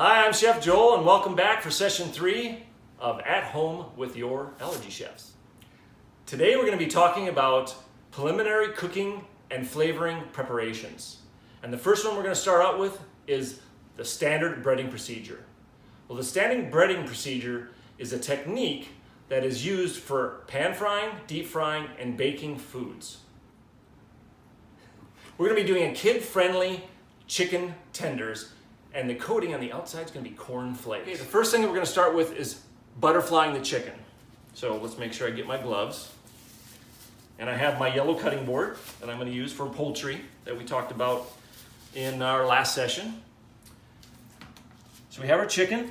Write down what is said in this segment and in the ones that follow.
Hi, I'm Chef Joel, and welcome back for session 3 of At Home with Your Allergy Chefs. Today we're going to be talking about preliminary cooking and flavoring preparations. And the first one we're going to start out with is the standard breading procedure. Well, the standard breading procedure is a technique that is used for pan frying, deep frying, and baking foods. We're going to be doing a kid-friendly chicken tenders, and the coating on the outside is going to be corn flakes. Okay, the first thing that we're going to start with is butterflying the chicken. So let's make sure I get my gloves. And I have my yellow cutting board that I'm going to use for poultry that we talked about in our last session. So we have our chicken.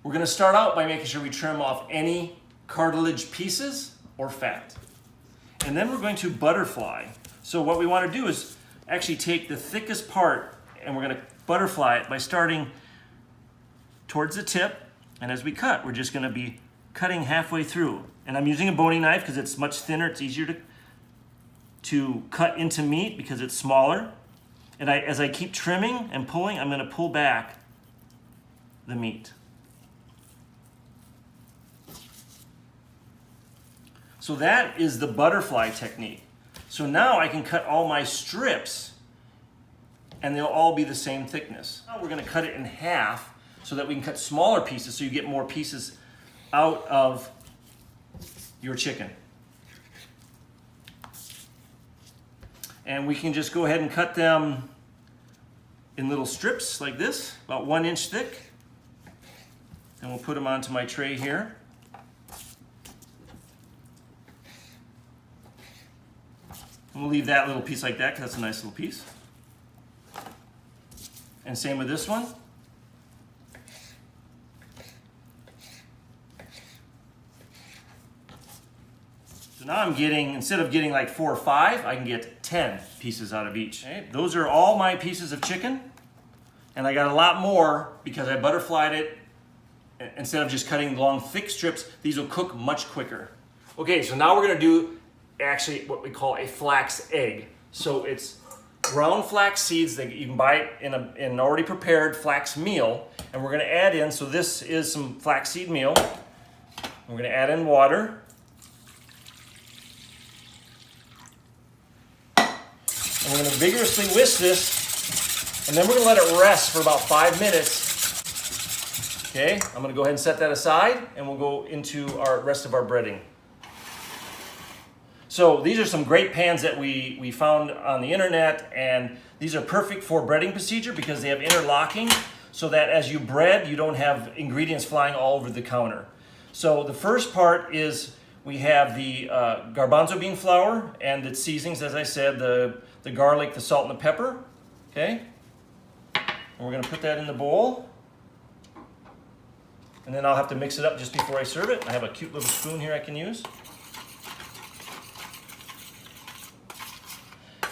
We're going to start out by making sure we trim off any cartilage pieces or fat. And then we're going to butterfly. So what we want to do is actually take the thickest part and we're going to butterfly it by starting towards the tip. And as we cut, we're just going to be cutting halfway through. And I'm using a boning knife because it's much thinner. It's easier to cut into meat because it's smaller. And as I keep trimming and pulling, I'm going to pull back the meat. So that is the butterfly technique. So now I can cut all my strips and they'll all be the same thickness. Now we're going to cut it in half so that we can cut smaller pieces so you get more pieces out of your chicken. And we can just go ahead and cut them in little strips like this, about 1 inch thick. And we'll put them onto my tray here. And we'll leave that little piece like that because that's a nice little piece. And same with this one. So now I'm getting, instead of getting like 4 or 5, I can get 10 pieces out of each. Okay, those are all my pieces of chicken. And I got a lot more because I butterflied it. Instead of just cutting long, thick strips, these will cook much quicker. Okay, so now we're going to do actually what we call a flax egg. So it's ground flax seeds that you can buy in an already prepared flax meal, and we're going to add in, so this is some flaxseed meal. We're going to add in water. And we're going to vigorously whisk this, and then we're going to let it rest for about 5 minutes. Okay, I'm going to go ahead and set that aside, and we'll go into our rest of our breading. So these are some great pans that we found on the internet, and these are perfect for breading procedure because they have interlocking so that as you bread, you don't have ingredients flying all over the counter. So the first part is we have the garbanzo bean flour and its seasonings, as I said, the garlic, the salt, and the pepper. Okay? And we're going to put that in the bowl. And then I'll have to mix it up just before I serve it. I have a cute little spoon here I can use.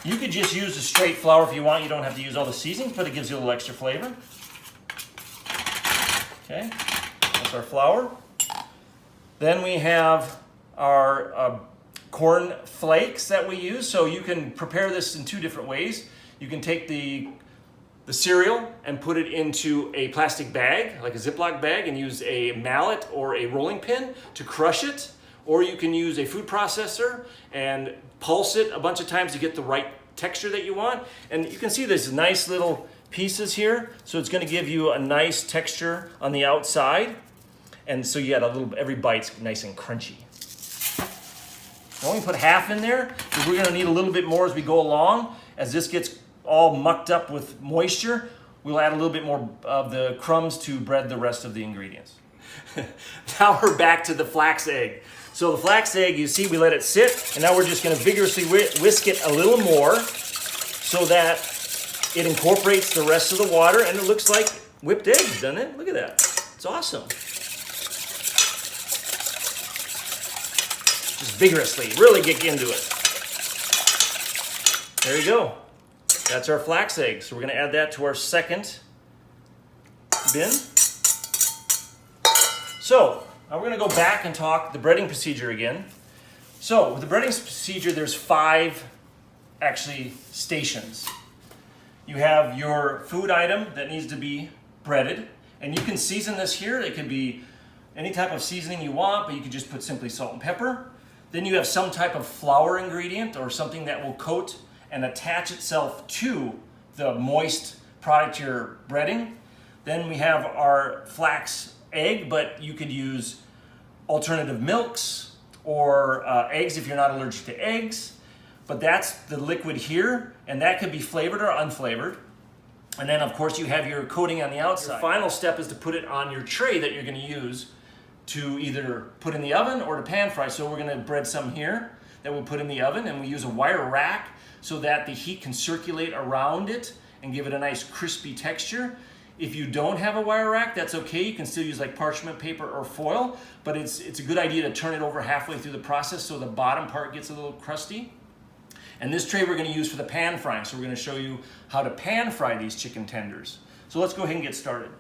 You could just use the straight flour if you want. You don't have to use all the seasonings, but it gives you a little extra flavor. Okay, that's our flour. Then we have our corn flakes that we use. So you can prepare this in 2 different ways. You can take the cereal and put it into a plastic bag, like a Ziploc bag, and use a mallet or a rolling pin to crush it. Or you can use a food processor and pulse it a bunch of times to get the right texture that you want. And you can see there's nice little pieces here. So it's going to give you a nice texture on the outside. And so you got a little, every bite's nice and crunchy. I only put half in there because we're going to need a little bit more as we go along. As this gets all mucked up with moisture, we'll add a little bit more of the crumbs to bread the rest of the ingredients. Now we're back to the flax egg. So the flax egg, you see we let it sit, and now we're just going to vigorously whisk it a little more so that it incorporates the rest of the water, and it looks like whipped eggs, doesn't it? Look at that. It's awesome. Just vigorously, really get into it. There you go. That's our flax egg. So we're going to add that to our second bin. So now we're going to go back and talk the breading procedure again. So with the breading procedure, there's 5 actually stations. You have your food item that needs to be breaded, and you can season this here. It could be any type of seasoning you want, but you could just put simply salt and pepper. Then you have some type of flour ingredient or something that will coat and attach itself to the moist product you're breading. Then we have our flax egg, but you could use alternative milks or eggs if you're not allergic to eggs. But that's the liquid here, and that could be flavored or unflavored. And then of course you have your coating on the outside. Your final step is to put it on your tray that you're going to use to either put in the oven or to pan fry. So we're going to bread some here that we'll put in the oven, and we use a wire rack so that the heat can circulate around it and give it a nice crispy texture. If you don't have a wire rack, that's okay. You can still use like parchment paper or foil, but it's a good idea to turn it over halfway through the process so the bottom part gets a little crusty. And this tray we're going to use for the pan frying, so we're going to show you how to pan fry these chicken tenders. So let's go ahead and get started.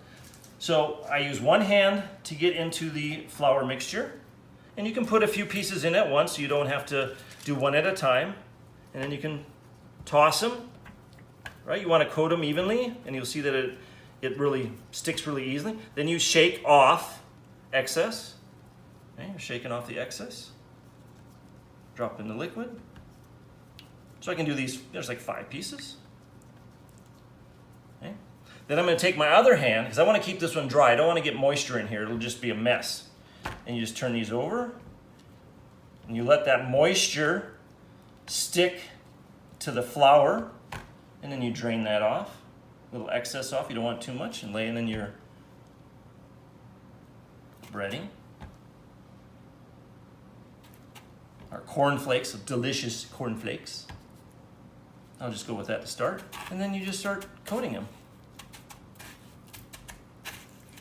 So I use one hand to get into the flour mixture, and you can put a few pieces in at once so you don't have to do one at a time. And then you can toss them, right? You want to coat them evenly, and you'll see that it really sticks really easily. Then you shake off excess. Okay, you're shaking off the excess. Drop in the liquid. So I can do these, there's like 5 pieces. Okay. Then I'm going to take my other hand, because I want to keep this one dry. I don't want to get moisture in here. It'll just be a mess. And you just turn these over, and you let that moisture stick to the flour, and then you drain that off. A little excess off, you don't want too much, and lay it in your breading. Our corn flakes, delicious corn flakes. I'll just go with that to start. And then you just start coating them.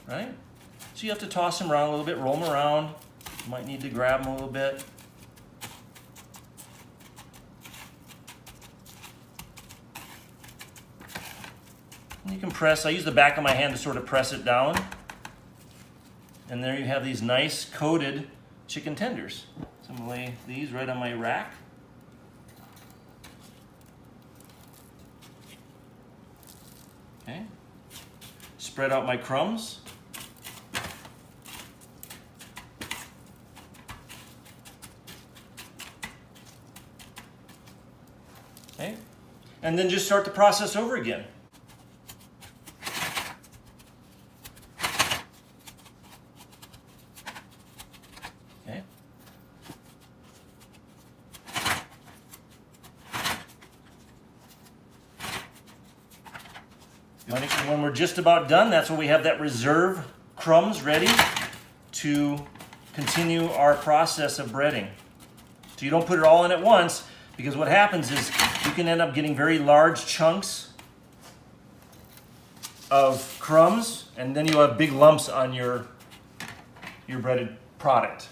Right? So you have to toss them around a little bit, roll them around. You might need to grab them a little bit. And you can press, I use the back of my hand to sort of press it down. And there you have these nice coated chicken tenders. So I'm going to lay these right on my rack. Okay. Spread out my crumbs. Okay. And then just start the process over again. Okay. When we're just about done, that's when we have that reserve crumbs ready to continue our process of breading. So you don't put it all in at once, because what happens is you can end up getting very large chunks of crumbs, and then you'll have big lumps on your breaded product.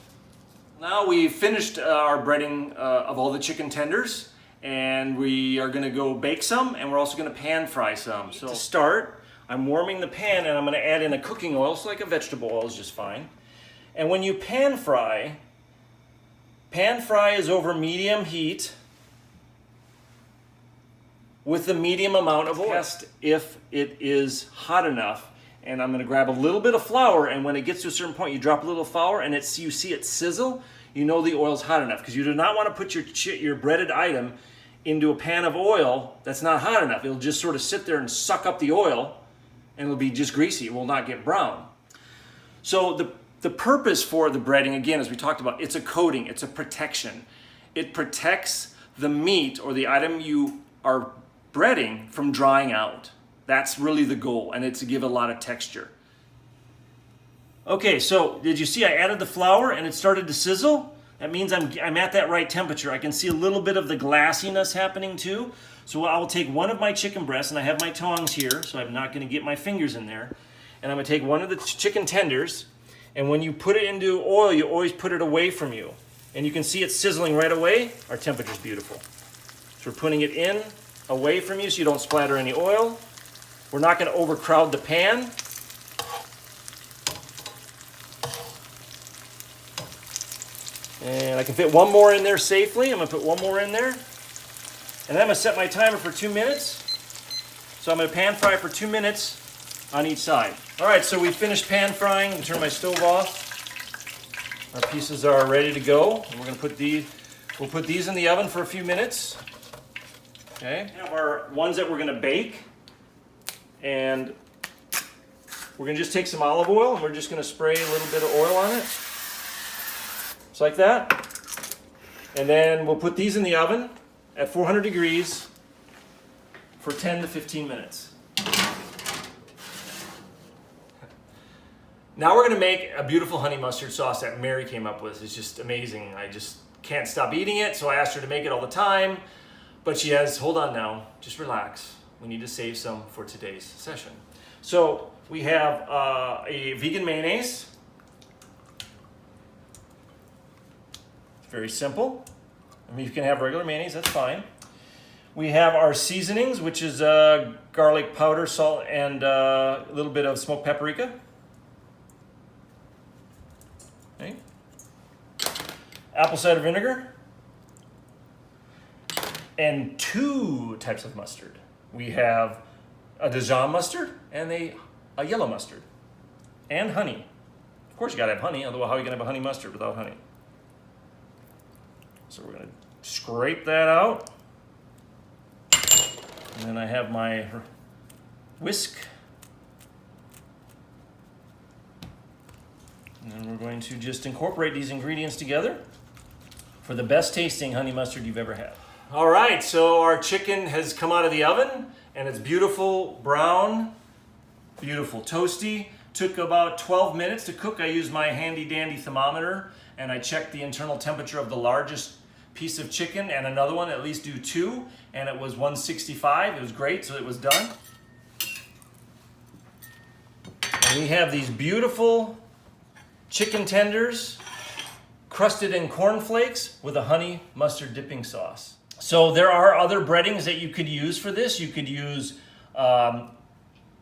Now we've finished our breading of all the chicken tenders, and we are going to go bake some, and we're also going to pan fry some. So to start, I'm warming the pan, and I'm going to add in a cooking oil, so like a vegetable oil is just fine. And when you pan fry is over medium heat with a medium amount of oil. Test if it is hot enough. And I'm going to grab a little bit of flour, and when it gets to a certain point, you drop a little flour, and you see it sizzle, you know the oil's hot enough, because you do not want to put your breaded item into a pan of oil that's not hot enough. It'll just sort of sit there and suck up the oil, and it'll be just greasy. It will not get brown. So the purpose for the breading, again, as we talked about, it's a coating, it's a protection. It protects the meat or the item you are breading from drying out. That's really the goal, and it's to give a lot of texture. Okay, so did you see I added the flour and it started to sizzle? That means I'm at that right temperature. I can see a little bit of the glassiness happening too. So I will take one of my chicken breasts, and I have my tongs here, so I'm not going to get my fingers in there. And I'm going to take one of the chicken tenders, and when you put it into oil, you always put it away from you. And you can see it sizzling right away. Our temperature's beautiful. So we're putting it in away from you so you don't splatter any oil. We're not going to overcrowd the pan. And I can fit one more in there safely. I'm going to put one more in there. And then I'm going to set my timer for 2 minutes. So I'm going to pan fry for 2 minutes on each side. All right, so we finished pan frying. I'm going to turn my stove off. Our pieces are ready to go. And we're going to put we'll put these in the oven for a few minutes. Okay. We have our ones that we're going to bake. And we're going to just take some olive oil and we're just going to spray a little bit of oil on it. Just like that. And then we'll put these in the oven at 400 degrees for 10 to 15 minutes. Now we're going to make a beautiful honey mustard sauce that Mary came up with. It's just amazing. I just can't stop eating it, so I asked her to make it all the time. But she has, hold on now, just relax. We need to save some for today's session. So we have a vegan mayonnaise. It's very simple. I mean, you can have regular mayonnaise, that's fine. We have our seasonings, which is garlic powder, salt, and a little bit of smoked paprika. Okay. Apple cider vinegar. And 2 types of mustard. We have a Dijon mustard and a yellow mustard. And honey. Of course you gotta have honey, otherwise how are you gonna have a honey mustard without honey? So we're gonna scrape that out. And then I have my whisk. And then we're going to just incorporate these ingredients together for the best tasting honey mustard you've ever had. All right, so our chicken has come out of the oven and it's beautiful brown, beautiful toasty. Took about 12 minutes to cook. I used my handy dandy thermometer and I checked the internal temperature of the largest piece of chicken and another one, at least do 2, and it was 165. It was great, so it was done. And we have these beautiful chicken tenders crusted in cornflakes with a honey mustard dipping sauce. So there are other breadings that you could use for this. You could use,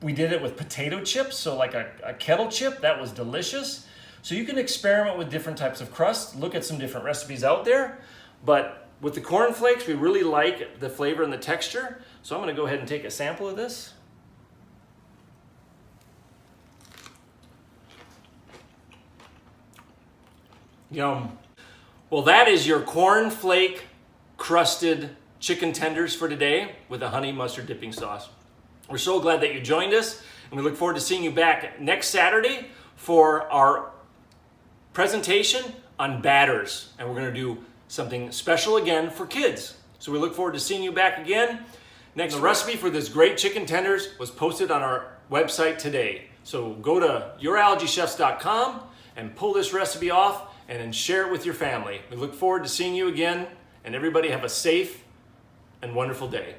we did it with potato chips, so like a kettle chip. That was delicious. So you can experiment with different types of crust, look at some different recipes out there. But with the cornflakes, we really like the flavor and the texture. So I'm going to go ahead and take a sample of this. Yum. Well, that is your cornflake crusted chicken tenders for today with a honey mustard dipping sauce. We're so glad that you joined us, and we look forward to seeing you back next Saturday for our presentation on batters. And we're going to do something special again for kids. So we look forward to seeing you back again. Next, the recipe for this great chicken tenders was posted on our website today. So go to youralgaechefs.com and pull this recipe off and then share it with your family. We look forward to seeing you again, and everybody have a safe and wonderful day.